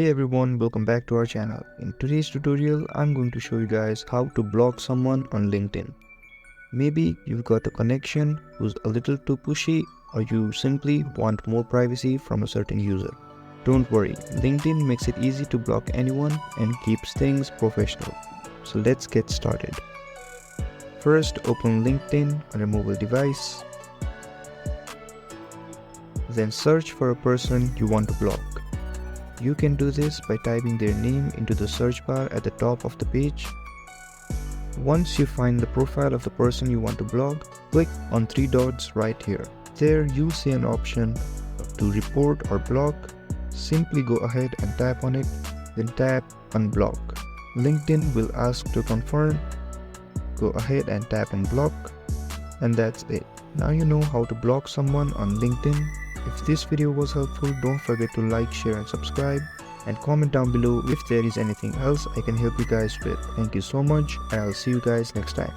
Hey everyone, welcome back to our channel. In today's tutorial, I'm going to show you guys how to block someone on LinkedIn. Maybe you've got a connection who's a little too pushy, or you simply want more privacy from a certain user. Don't worry, LinkedIn makes it easy to block anyone and keeps things professional. So let's get started. First, open LinkedIn on a mobile device. Then search for a person you want to block. You can do this by typing their name into the search bar at the top of the page. Once you find the profile of the person you want to block, click on three dots right here. There you'll see an option to report or block. Simply go ahead and tap on it, then tap unblock. LinkedIn will ask to confirm. Go ahead and tap on block, and that's it. Now you know how to block someone on LinkedIn. If this video was helpful, don't forget to like, share and subscribe, and comment down below if there is anything else I can help you guys with. Thank you so much, and I'll see you guys next time.